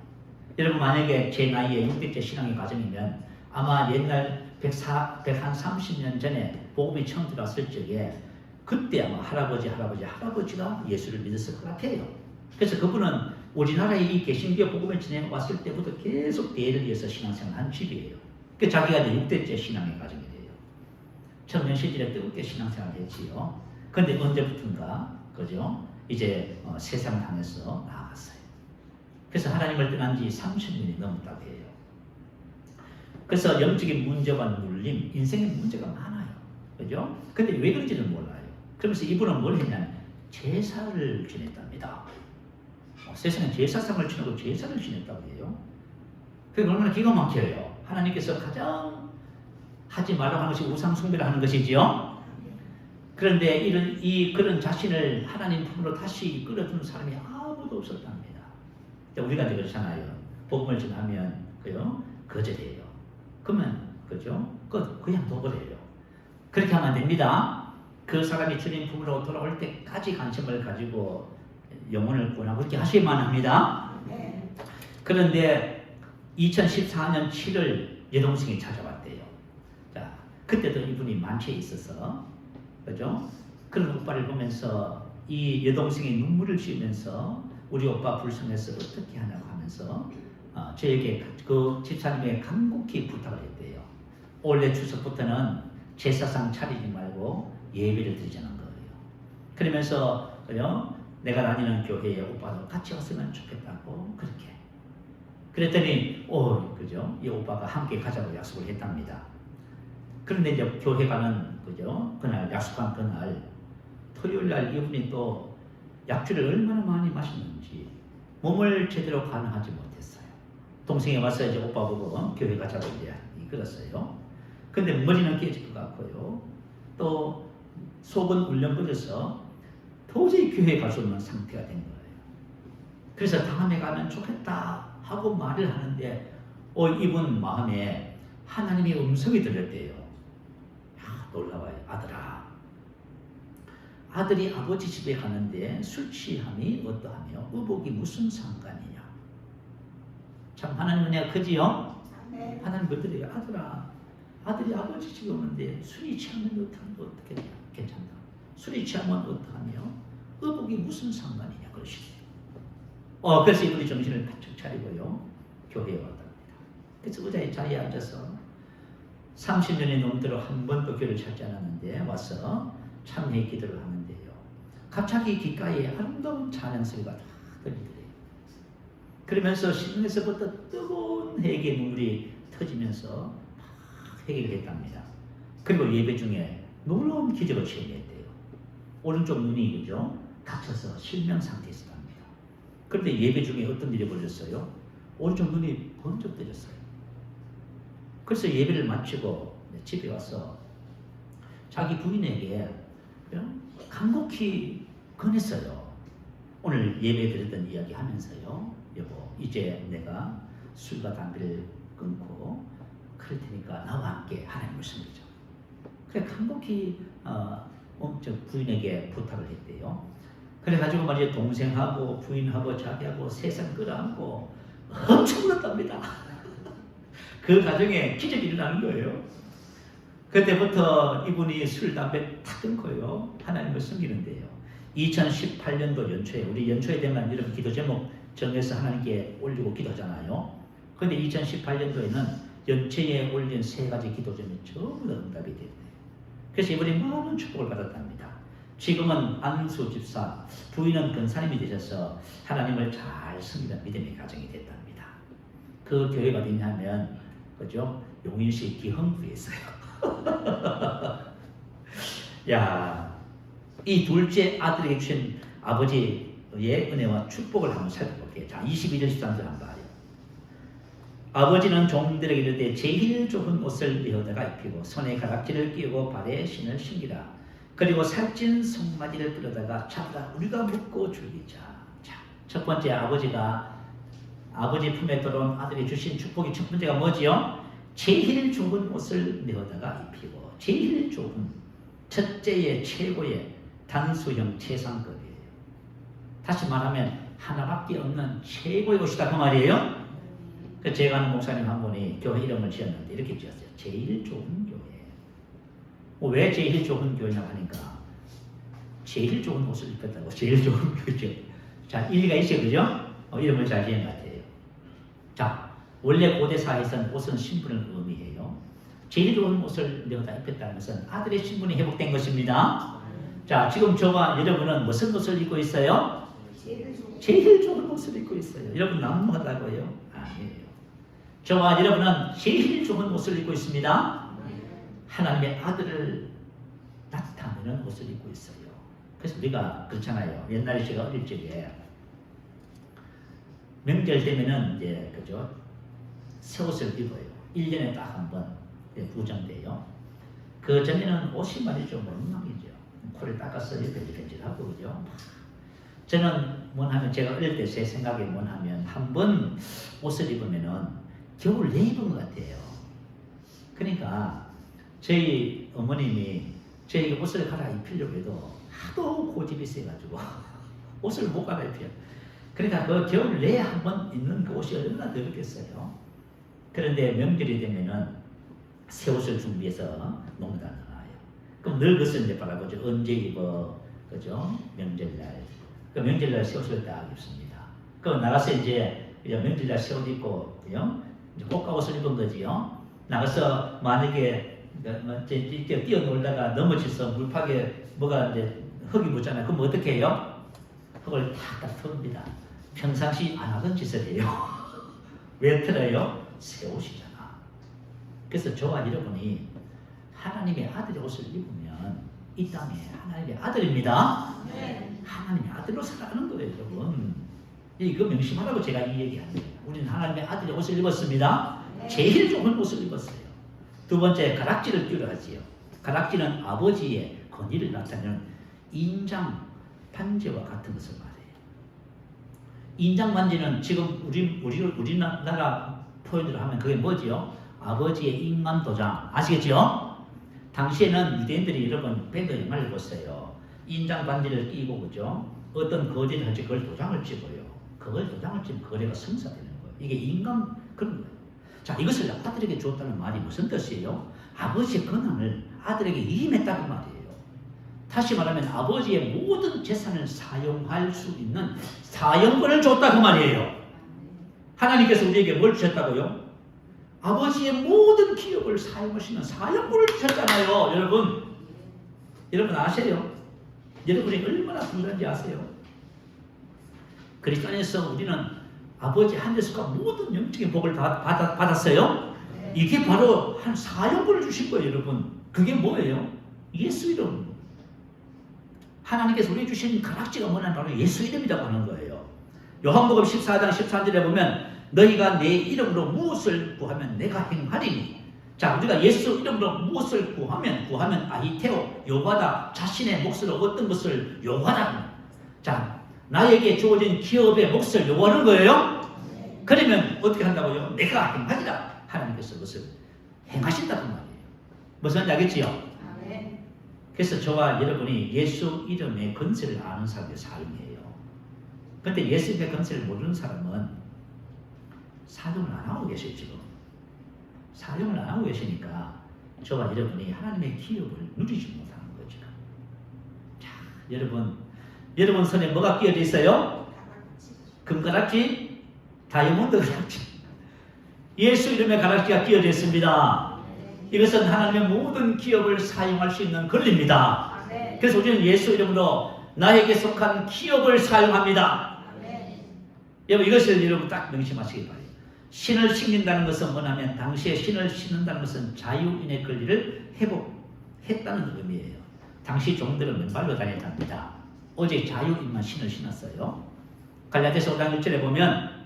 여러분 만약에 제 나이에 6대째 신앙의 과정이면 아마 옛날 130년 전에 복음이 처음 들어왔을 적에 그때 아마 할아버지가 예수를 믿었을 것 같아요. 그래서 그분은 우리나라에 이 개신교 복음을 지내왔을 때부터 계속 대를 이어서 신앙생활한 집이에요. 그 자기가 이제 6대째 신앙의 과정이래요. 청년 시절에 뜨겁게 신앙생활을 했지요. 그런데 언제부턴가 그죠? 이제 세상 당에서 나아갔어요. 그래서 하나님을 떠난 지 30년이 넘었다고 해요. 그래서 영적인 문제와 눌림, 인생의 문제가 많아요. 그죠? 근데 왜 그런지는 몰라요. 그러면서 이분은 뭘 했냐면 제사를 지냈답니다. 세상에 제사상을 지내고 제사를 지냈다고 해요. 그게 얼마나 기가 막혀요. 하나님께서 가장 하지 말라고 하는 것이 우상 숭배를 하는 것이지요. 그런데 그런 자신을 하나님 품으로 다시 끌어준 사람이 아무도 없었답니다. 우리가 이제 그렇잖아요. 복음을 전하면 그요 거절해요. 그러면 그죠? 그냥 둬버려요. 그렇게 하면 안 됩니다. 그 사람이 주님 품으로 돌아올 때까지 관심을 가지고 영혼을 구원하고 그렇게 하셔야만 합니다. 그런데 2014년 7월 여동생이 찾아왔대요. 자, 그때도 이분이 만취해 있어서 그죠? 그런 오빠를 보면서 이 여동생이 눈물을 쥐면서 우리 오빠 불쌍해서 어떻게 하냐고 하면서 저에게 그 집사님에게 간곡히 부탁을 했대요. 올해 추석부터는 제사상 차리지 말고 예배를 드리자는 거예요. 그러면서 그죠? 내가 다니는 교회에 오빠도 같이 왔으면 좋겠다고 그렇게. 그랬더니 그죠? 이 오빠가 함께 가자고 약속을 했답니다. 그런데 이제 교회 가는 그죠? 그날 약속한 그날 토요일 날 이분이 또 약주를 얼마나 많이 마셨는지 몸을 제대로 관하지 못했어요. 동생이 와서 이제 오빠 보고 교회 가자고 이제 이끌었어요. 근데 머리는 깨질 것 같고요. 또 속은 울렁거려서 도저히 교회에 갈 수 없는 상태가 된 거예요. 그래서 다음에 가면 좋겠다 하고 말을 하는데 이분 마음에 하나님의 음성이 들렸대요. 놀라워요. 아들이 아버지 집에 가는데 술 취함이 어떠하며 의복이 무슨 상관이냐. 참 하나님 은혜가 크지요? 하나님 그들에게 아들이 아버지 집에 오는데 술이 취하면 어떻게 괜찮다. 술이 취하면 어떡하며 의복이 무슨 상관이냐 그러시죠. 그래서 이분이 정신을 바짝 차리고요. 교회에 왔답니다. 그래서 의자에 자리에 앉아서 30년이 넘도록 한 번도 교회를 찾지 않았는데 와서 참회 기도를 하는데요. 갑자기 귓가에 아름다운 찬양 소리가 다 들리더래요. 그러면서 심령에서부터 뜨거운 회개의 눈물이 터지면서 막 회개를 했답니다. 그리고 예배 중에 놀라운 기적을 체험했대요. 오른쪽 눈이 그죠? 닫혀서 실명 상태에 있었답니다. 그런데 예배 중에 어떤 일이 벌어졌어요? 오른쪽 눈이 번쩍 뜨졌어요. 그래서 예배를 마치고 집에 와서 자기 부인에게 간곡히 권했어요. 오늘 예배 드렸던 이야기 하면서요. 여보, 이제 내가 술과 담배를 끊고 그럴 테니까 나와 함께 하나님을 섬기자. 그래 간곡히 저 부인에게 부탁을 했대요. 그래가지고 말이죠. 동생하고 부인하고 자기하고 세상 끌어안고 엄청 울었답니다. 그 가정에 기적이 일어나는 거예요. 그때부터 이분이 술, 담배 다 끊고요. 하나님을 섬기는데요. 2018년도 연초에, 우리 연초에 되면 이런 기도 제목 정해서 하나님께 올리고 기도하잖아요. 그런데 2018년도에는 연초에 올린 3가지 기도 제목이 전부 다 응답이 됐대요. 그래서 이분이 많은 축복을 받았답니다. 지금은 안수 집사, 부인은 근사님이 되셔서 하나님을 잘 섬기는 믿음의 가정이 됐답니다. 그 교회가 어디냐면 그죠? 용인시 기흥구에 있어요. 야, 이 둘째 아들에게 주신 아버지의 은혜와 축복을 한번 살펴볼게요. 자, 22절 13절 한번 봐요. 아버지는 종들에게 이르되 제일 좋은 옷을 베어다가 입히고 손에 가락지를 끼우고 발에 신을 신기라. 그리고 살찐 송마디를 끌어다가 잡으라 우리가 먹고 즐기자. 자, 첫 번째 아버지 품에 들어온 아들이 주신 축복이 첫 번째가 뭐지요? 제일 좋은 옷을 내어다가 입히고 제일 좋은 첫째의 최고의 단수형 최상급이에요. 다시 말하면 하나밖에 없는 최고의 옷이다 그 말이에요. 그 제가 아는 목사님 한 분이 교회 이름을 지었는데 이렇게 지었어요. 제일 좋은 교회. 왜 제일 좋은 교회냐고 하니까 제일 좋은 옷을 입혔다고 제일 좋은 교회죠. 자, 일리가 있어요. 그죠? 이름을 잘 지은 것 같아요. 자, 원래 고대 사회에서는 옷은 신분을 의미해요. 제일 좋은 옷을 내어다 입혔다는 것은 아들의 신분이 회복된 것입니다. 자, 지금 저와 여러분은 무슨 옷을 입고 있어요? 제일 좋은 옷을 입고 있어요. 여러분 난무하다고요? 아니에요. 저와 여러분은 제일 좋은 옷을 입고 있습니다. 하나님의 아들을 나타내는 옷을 입고 있어요. 그래서 우리가 그렇잖아요. 옛날에 제가 어릴 적에 명절 되면은 이제 그죠? 새 옷을 입어요. 1년에 딱 한 번 부정돼요. 그 전에는 옷이 말이죠. 멍망이죠. 코를 닦았어요. 벤질벤질하고 그죠? 저는 뭐하면 제가 어릴 때 제 생각에 뭐하면 한 번 옷을 입으면은 겨울 내 입은 것 같아요. 그러니까 저희 어머님이 저에게 옷을 갈아입히려고 해도 하도 고집이 세가지고 옷을 못 갈아입혀요. 그러니까 그 겨울 내에 한 번 입는 그 옷이 얼마나 더럽겠어요. 그런데 명절이 되면은 새 옷을 준비해서 농단을 나와요. 그럼 늘 그것을 이제 바라보죠. 언제 입어? 그죠? 명절날. 그 명절날 새 옷을 딱 입습니다. 그 나가서 이제 명절날 새 옷 입고, 그죠? 이제 꽃가 옷을 입은 거지요. 나가서 만약에 뛰어놀다가 넘어져서 물팍에 뭐가 이제 흙이 묻잖아요. 그럼 어떻게 해요? 흙을 탁탁 털습니다. 평상시 안 하던 짓을 해요. 왜 털어요? 새 옷이잖아. 그래서 저와 여러분이 하나님의 아들의 옷을 입으면 이 땅에 하나님의 아들입니다. 네. 하나님의 아들로 살아가는 거예요, 여러분. 이거 명심하라고 제가 이 얘기합니다. 우리는 하나님의 아들의 옷을 입었습니다. 네. 제일 좋은 옷을 입었어요. 두 번째, 가락지를 끼우려 하지요. 가락지는 아버지의 권위를 나타내는 인장 반지와 같은 것을 말해요. 인장 반지는 지금 우리나라 표현으로 하면 그게 뭐지요? 아버지의 인감 도장. 아시겠죠? 당시에는 유대인들이 여러분 배도 영화를 봤어요. 인장 반지를 끼고 그죠? 어떤 거짓을 할지 그걸 도장을 찍어요. 그걸 도장을 찍으면 거래가 성사되는 거예요. 이게 인감 그런 거예요. 자, 자, 이것을 아들에게 주었다는 말이 무슨 뜻이에요? 아버지의 권한을 아들에게 임했다는 말이에요. 다시 말하면 아버지의 모든 재산을 사용할 수 있는 사용권을 줬다 그 말이에요. 하나님께서 우리에게 뭘 주셨다고요? 아버지의 모든 기업을 사용할 수 있는 사용권을 주셨잖아요. 여러분 아세요? 여러분이 얼마나 불안한지 아세요? 그리스도 안에서 우리는 아버지 한 데서가 모든 영적인 복을 다 받았어요. 이게 바로 한 사용권을 주신 거예요, 여러분. 그게 뭐예요? 예수 이름. 하나님께서 우리에게 주신 가락지가 뭐냐면 바로 예수 이름이라고 하는 거예요. 요한복음 14장 13절에 보면 너희가 내 이름으로 무엇을 구하면 내가 행하리니. 자, 우리가 예수 이름으로 무엇을 구하면 아이테오, 요구하다, 자신의 몫을 어떤 것을 요구하다. 자, 나에게 주어진 기업의 몫을 요구하는 거예요. 그러면 어떻게 한다고요? 내가 행하리라. 하나님께서 그것을 행하신다는 말이에요. 무슨 알겠지요? 그래서 저와 여러분이 예수 이름의 건세를 아는 사람의 삶이에요. 그런데 예수 이름의 건세를 모르는 사람은 사용을 안 하고 계세요. 지금 사용을 안 하고 계시니까 저와 여러분이 하나님의 기업을 누리지 못하는 거죠. 자, 여러분 손에 뭐가 끼어져 있어요? 금가락지, 다이아몬드 가락지. 예수 이름의 가락지가 끼어져 있습니다. 이것은 하나님의 모든 기업을 사용할 수 있는 권리입니다. 그래서 우리는 예수 이름으로 나에게 속한 기업을 사용합니다. 여러분 이것을 여러분 딱 명심하시기 바랍니다. 신을 신긴다는 것은 뭐냐면 당시에 신을 신는다는 것은 자유인의 권리를 회복했다는 의미예요. 당시 종들은 맨발로 다녔답니다. 오직 자유인만 신을 신었어요. 갈라디아서 5장 1절에 보면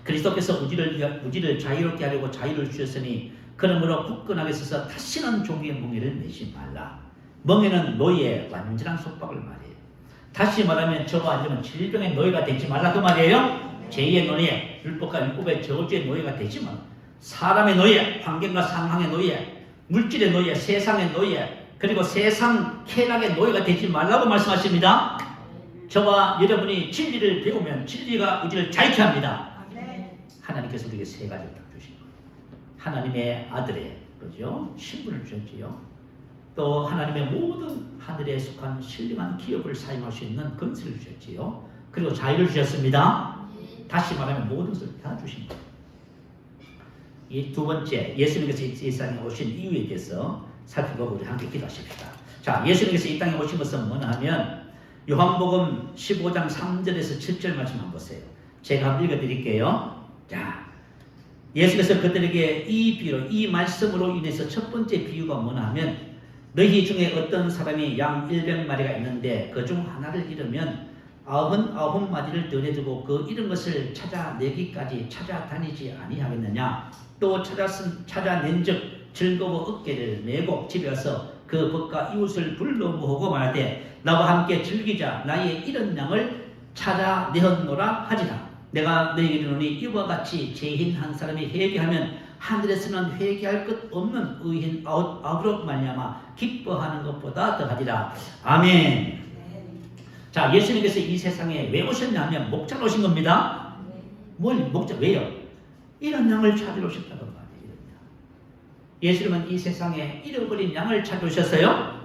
그리스도께서 우리를 자유롭게 하려고 자유를 주셨으니 그러므로 굳건하게 서서 다시는 종의 멍에를 매지 말라. 멍에는 노예, 완전한 속박을 말해요. 다시 말하면 저와 여러분 질병의 노예가 되지 말라 그 말이에요. 제2의 노예, 율법과 율법의 저주의 노예가 되지 말라. 사람의 노예, 환경과 상황의 노예, 물질의 노예, 세상의 노예, 그리고 세상 쾌락의 노예가 되지 말라고 말씀하십니다. 저와 여러분이 진리를 배우면 진리가 우리를 자유케 합니다. 하나님께서 우리에게 세 가지를 딱 주신 거예요. 하나님의 아들의 그죠? 신분을 주셨지요. 또 하나님의 모든 하늘에 속한 신령한 기업을 사용할 수 있는 건설을 주셨지요. 그리고 자유를 주셨습니다. 다시 말하면 모든 것을 다 주신 거예요. 이 두 번째, 예수님께서 이 세상에 오신 이유에 대해서 살펴보고 우리 함께 기도하십시다. 자, 예수님께서 이 땅에 오신 것은 뭐냐 하면 요한복음 15장 3절에서 7절 말씀 한번 보세요. 제가 한번 읽어드릴게요. 자, 예수께서 그들에게 이 비유로, 이 말씀으로 인해서 첫 번째 비유가 뭐냐 하면 너희 중에 어떤 사람이 양 100마리가 있는데 그 중 하나를 잃으면 99마리를 들여두고 그 잃은 것을 찾아내기까지 찾아다니지 아니하겠느냐. 또 찾아낸즉 즐거워 어깨를 메고 집에 와서 그 벗과 이웃을 불러 모으고 말하되 나와 함께 즐기자. 나의 잃은 양을 찾아내었노라 하지라. 내가 너희에게 이르노니 이와 같이 죄인 한 사람이 회개하면 하늘에서는 회개할 것 없는 의인 아홉으로 말미암아 기뻐하는 것보다 더하리라. 아멘. 자, 예수님께서 이 세상에 왜 오셨냐면 목자로 오신 겁니다. 뭘 목자 왜요? 이런 양을 찾으러 오셨다고 말이에요. 예수님은 이 세상에 잃어버린 양을 찾으셨어요.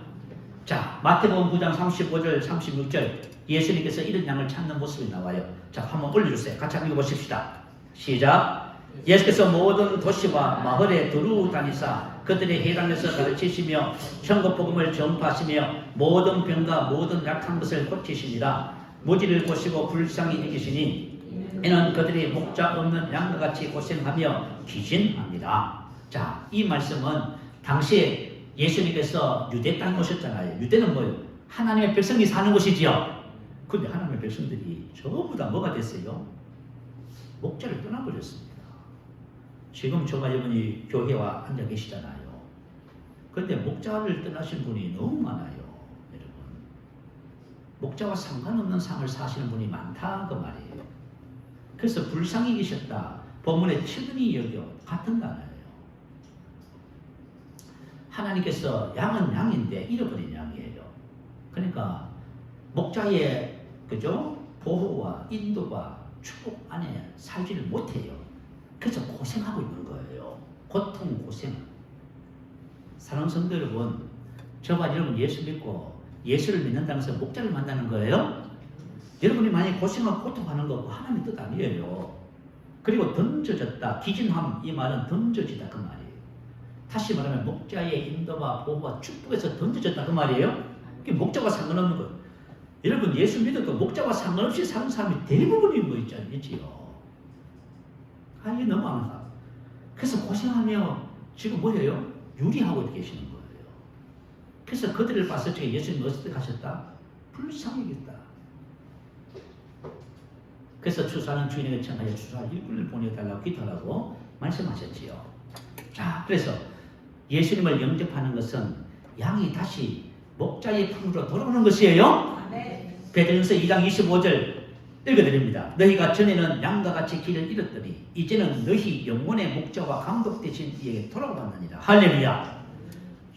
자, 마태복음 9장 35절 36절 예수님께서 이런 양을 찾는 모습이 나와요. 자, 한번 올려주세요. 같이 한번 읽어보십시다. 시작. 예수께서 모든 도시와 마을에 두루 다니사 그들의 해당에서 가르치시며 천국복음을 전파하시며 모든 병과 모든 약한 것을 고치시니라. 무지를 고시고 불쌍히 여기시니 이는 그들이 목자 없는 양과 같이 고생하며 기진합니다. 자, 이 말씀은 당시에 예수님께서 유대 땅에 오셨잖아요. 유대는 뭐예요? 하나님의 백성이 사는 곳이지요. 그런데 하나님의 백성들이 전부 다 뭐가 됐어요? 목자를 떠나버렸습니다. 지금 저와 여러분이 교회와 앉아 계시잖아요. 그런데 목자를 떠나신 분이 너무 많아요. 여러분, 목자와 상관없는 삶을 사시는 분이 많다 그 말이에요. 그래서 불쌍히 계셨다. 본문에 친히 여겨 같은 단어예요. 하나님께서 양은 양인데 잃어버린 양이에요. 그러니까 목자의 그죠? 보호와 인도와 축복 안에 살지를 못해요. 그래서 고생하고 있는 거예요. 고통, 고생. 사랑하는 성도 여러분, 저와 여러분 예수 믿고 예수를 믿는다는 것은 목자를 만나는 거예요. 여러분이 만약에 고생하고 고통하는 거 하나님의 뜻 아니에요. 그리고 던져졌다, 기진함, 이 말은 던져지다 그 말이에요. 다시 말하면 목자의 인도와 보호와 축복에서 던져졌다 그 말이에요. 그게 목자와 상관없는 거예요. 여러분 예수 믿어도 목자와 상관없이 사는 사람이 대부분인 거 있지요. 이게 너무 안타. 그래서 고생하며 지금 뭐예요? 유리하고 계시는 거예요. 그래서 그들을 봤을 때 예수님 어떻게 하셨다? 불쌍하겠다. 그래서 추수하는 주인에게 청하여 추수할 일꾼을 보내달라고 기도하라고 말씀하셨지요. 자, 그래서 예수님을 영접하는 것은 양이 다시 목자의 품으로 돌아오는 것이에요. 베드로전서 2장 25절 읽어드립니다. 너희가 전에는 양과 같이 길을 잃었더니 이제는 너희 영혼의 목자와 감독 되신 이에게 돌아오았느니라. 할렐루야.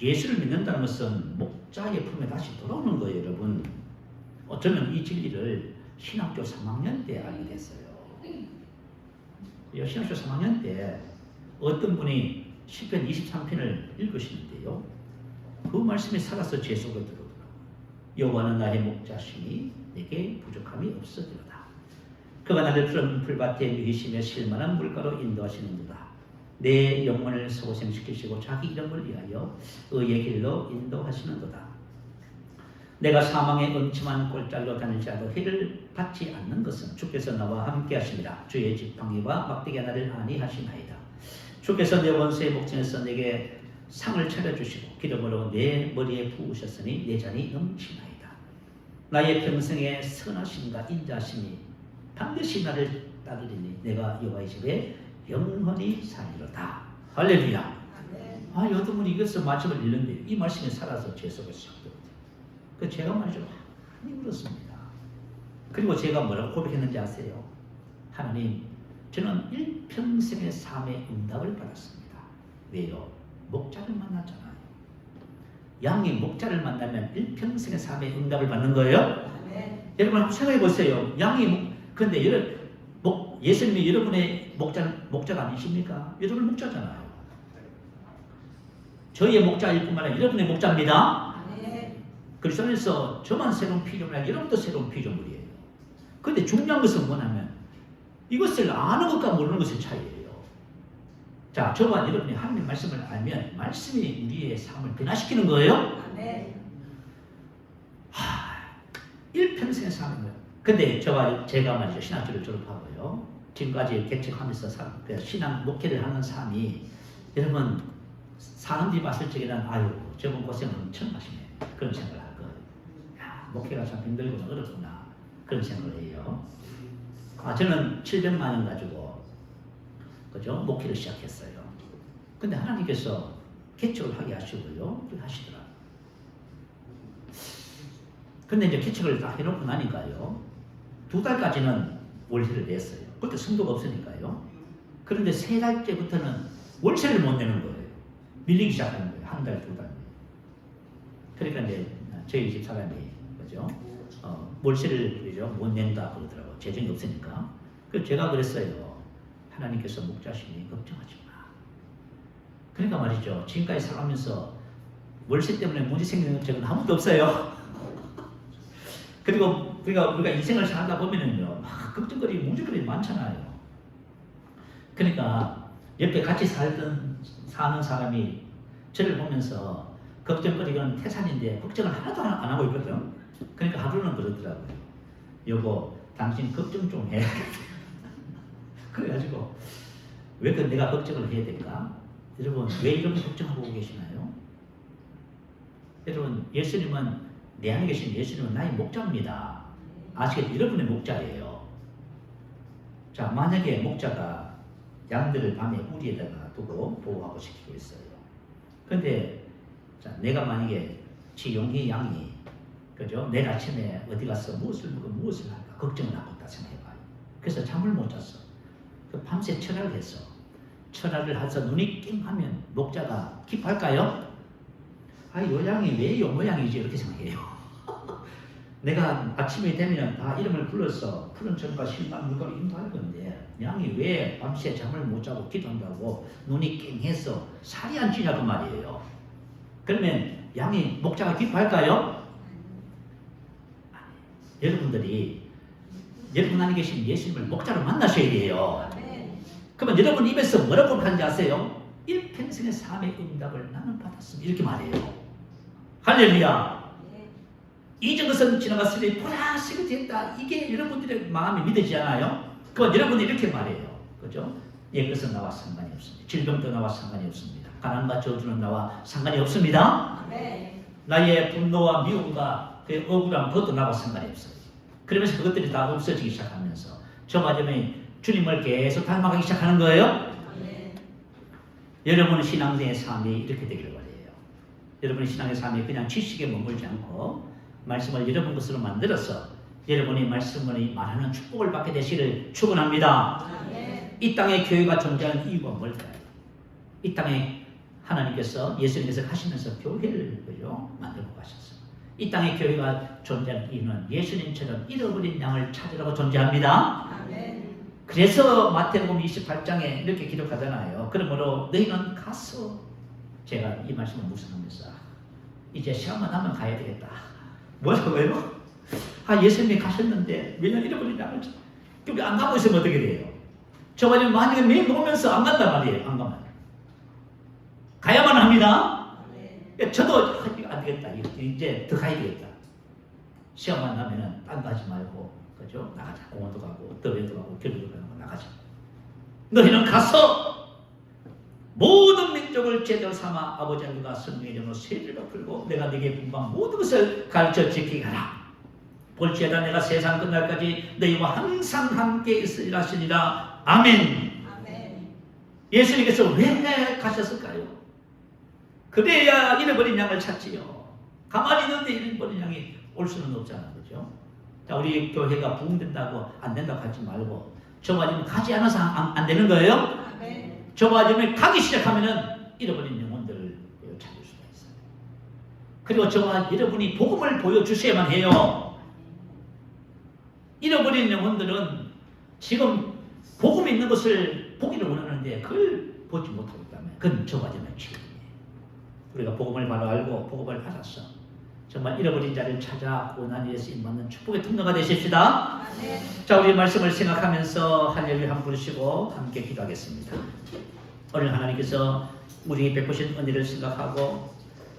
예수를 믿는다는 것은 목자의 품에 다시 돌아오는 거예요, 여러분. 저는 이 진리를 신학교 3학년 때 알게 됐어요. 신학교 3학년 때 어떤 분이 시편 23편을 읽으시는데요. 그 말씀이 살아서 제 속에 들어오더라고요. 여호와는 나의 목자시니 내게 부족함이 없으리로다. 그가 나를 푸른 풀밭에 누이시며 실만한 물가로 인도하시는도다. 내 영혼을 소생시키시고 자기 이름을 위하여 의의 길로 인도하시는도다. 내가 사망의 음침한 꼴짝으로 다닐지라도 해를 받지 않는 것은 주께서 나와 함께 하십니다. 주의 지팡이와 막대기가 나를 안위하시나이다. 주께서 내 원수의 목전에서 내게 상을 차려주시고 기름으로 내 머리에 부으셨으니 내 잔이 넘치나이다. 나의 평생의 선하심과 인자심이 반드시 나를 따르리니 내가 여호와의 집에 영원히 살리로다. 할렐루야. 여러분 이것을 말씀을 읽는데 이 말씀이 살아서 제 속에 싹 들어오죠. 그 제가 말이죠. 많이 울었습니다. 그리고 제가 뭐라고 고백했는지 아세요? 하나님, 저는 일평생의 삶의 응답을 받았습니다. 왜요? 목자를 만났잖아요. 양이 목자를 만나면 일평생의 삶의 응답을 받는 거예요? 네. 여러분 한번 생각해 보세요. 그런데 예수님이 여러분의 목자가 아니십니까? 여러분 목자잖아요. 저희의 목자일 뿐만 아니라 여러분의 목자입니다. 그리스도 안에서 저만 새로운 피조물이 아니라 여러분도 새로운 피조물이에요. 그런데 중요한 것은 뭐냐면 이것을 아는 것과 모르는 것의 차이예요. 자, 저와 여러분이 하나님의 말씀을 알면 말씀이 우리의 삶을 변화시키는 거예요. 일평생의 삶이에요. 근데 제가 말이죠. 신학교를 졸업하고요. 지금까지 개척하면서 신앙 목회를 하는 삶이 여러분 사람들이 봤을 적에는 저분 고생을 엄청 하시네. 그런 생각을 할 거예요. 목회가 참 힘들구나, 어렵구나. 그런 생각을 해요. 저는 700만 원 가지고 목회를 시작했어요. 근데 하나님께서 개척을 하게 하시고요. 그렇게 하시더라고요. 근데 이제 개척을 다 해놓고 나니까요. 2달까지는 월세를 냈어요. 그때 성도가 없으니까요. 그런데 3달째부터는 월세를 못 내는 거예요. 밀리기 시작하는 거예요. 1달, 2달. 그러니까 이제 저희 집 사람이 월세를 못 낸다 그러더라고요. 재정이 없으니까. 그래서 제가 그랬어요. 하나님께서 목자시니 걱정하지 마. 그러니까 말이죠. 지금까지 살아가면서 월세 때문에 문제 생기는 적은 아무도 없어요. 그리고 우리가 인생을 살다 보면은요, 막 걱정거리, 문제거리 많잖아요. 그러니까 옆에 같이 사는 사람이 저를 보면서 걱정거리는 태산인데 걱정을 하나도 안 하고 있거든. 그러니까 하루는 그러더라고요. 여보, 당신 걱정 좀 해. 그래가지고 왜 내가 걱정을 해야 될까? 여러분 왜 이런 걱정하고 계시나요? 여러분 예수님은 내 안에 계신 예수님은 나의 목자입니다. 아시겠죠? 여러분의 목자예요. 자, 만약에 목자가 양들을 밤에 우리에다가 두고 보호하고 지키고 있어요. 그런데 내가 만약에 지용기 양이 내일 아침에 어디 가서 무엇을 먹고 무엇을 할까 걱정을 하고 있다 생각해봐요. 그래서 잠을 못 잤어. 밤새 철학을 했어. 철학을 해서 눈이 낑 하면 목자가 기뻐할까요? 요 양이 왜 요 모양이지 이렇게 생각해요. 내가 아침이 되면 다 이름을 불러서 푸른 천과 신만 물가로 인도할 건데 양이 왜 밤새 잠을 못 자고 기도한다고 눈이 깽해서 살이 안 찌냐 그 말이에요. 그러면 양이 목자가 기뻐할까요? 여러분들이 여러분 안에 계신 예수님을 목자로 만나셔야 돼요. 그러면 여러분 입에서 뭐라고 하는지 아세요? 일평생의 삶의 응답을 나는 받았습니다. 이렇게 말해요. 할렐루야. 이전 것은 지나갔으니 보라 시가 됐다. 이게 여러분들의 마음이 믿어지지 않아요? 그건 여러분이 이렇게 말해요. 그죠? 옛것은 나와 상관이 없습니다. 질병도 나와 상관이 없습니다. 가난과 저주는 나와 상관이 없습니다. 나의 분노와 미움과 그 억울함 그것도 나와 상관이 없어요. 그러면서 그것들이 다 없어지기 시작하면서 저 마지막에 주님을 계속 닮아가기 시작하는 거예요. 여러분의 신앙생의 삶이 이렇게 되기를 바래요. 여러분의 신앙의 삶이 그냥 지식에 머물지 않고 말씀을 여러분 것으로 만들어서 여러분이 말씀을 말하는 축복을 받게 되시기를 축원합니다. 이 땅에 교회가 존재하는 이유가 뭘까요? 이 땅에 하나님께서 예수님께서 가시면서 교회를 만들고 가셨어요. 이 땅에 교회가 존재하는 이유는 예수님처럼 잃어버린 양을 찾으라고 존재합니다. 그래서 마태복음 28장에 이렇게 기록하잖아요. 그러므로 너희는 가서, 제가 이 말씀을 묵상하면서 이제 시간만 하면 가야 되겠다. 뭐라고요? 예수님이 가셨는데 매년 잃어버린 양을 여기 안 가고 있으면 어떻게 돼요? 저 가지고 만약에 매일 놓으면서 안 간단 말이에요. 안 가면 가야만 합니다. 저도 안 되겠다. 이제 더 가야 되겠다. 시간만 나면은 딴 거 하지 말고, 그죠? 나가자. 공원도 가고, 더위도 가고, 겨울도 가고, 나가자. 너희는 가서 모든 민족을 제자로 삼아 아버지 하나님과 성령의 이름으로 세례를 베풀고 내가 네게 분부한 모든 것을 가르쳐 지키게 하라. 볼지어다 내가 세상 끝날까지 너희와 항상 함께 있으리라 하시니라. 아멘. 예수님께서 왜 가셨을까요? 그래야 잃어버린 양을 찾지요. 가만히 있는데 잃어버린 양이 올 수는 없잖아. 그죠? 자, 우리 교회가 부흥된다고 안 된다고 하지 말고 저 마지막에 가지 않아서 안 되는 거예요? 저 마지막에 가기 시작하면은 잃어버린 영혼들을 찾을 수가 있어요. 그리고 저와 여러분이 복음을 보여주셔야만 해요. 잃어버린 영혼들은 지금 복음이 있는 것을 보기를 원하는데 그걸 보지 못하고 있다면 그건 저 마지막에 죄입니다. 우리가 복음을 바로 알고 복음을 받았어. 정말 잃어버린 자를 찾아 구원하는 일에 쓰임받는 축복의 통로가 되십시다. 자, 우리 말씀을 생각하면서 할렐루야 한번 부르시고 함께 기도하겠습니다. 오늘 하나님께서 우리 베푸신 은혜를 생각하고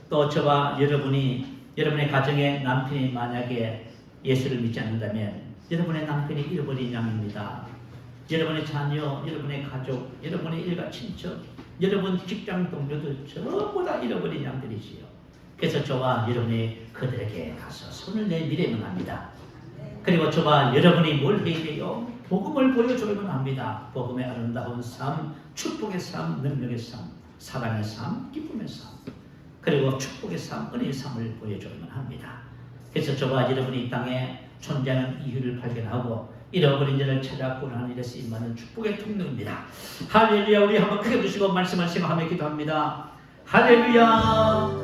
또 저와 여러분의 가정에 남편이 만약에 예수를 믿지 않는다면 여러분의 남편이 잃어버린 양입니다. 여러분의 자녀, 여러분의 가족, 여러분의 일가 친척, 여러분 직장 동료들 전부 다 잃어버린 양들이지요. 그래서 저와 여러분이 그들에게 가서 손을 내밀어야만 합니다. 그리고 저와 여러분이 뭘 해야 돼요? 복음을 보여줘야만 합니다. 복음의 아름다운 삶, 축복의 삶, 능력의 삶, 사랑의 삶, 기쁨의 삶, 그리고 축복의 삶, 은혜의 삶을 보여줘야만 합니다. 그래서 저와 여러분이 이 땅에 존재하는 이유를 발견하고 잃어버린 자를 찾아 구원하는 일에 쓰임받는 축복의 통로입니다. 할렐루야. 우리 한번 크게 부시고 말씀을 생각하며 기도합니다. 할렐루야.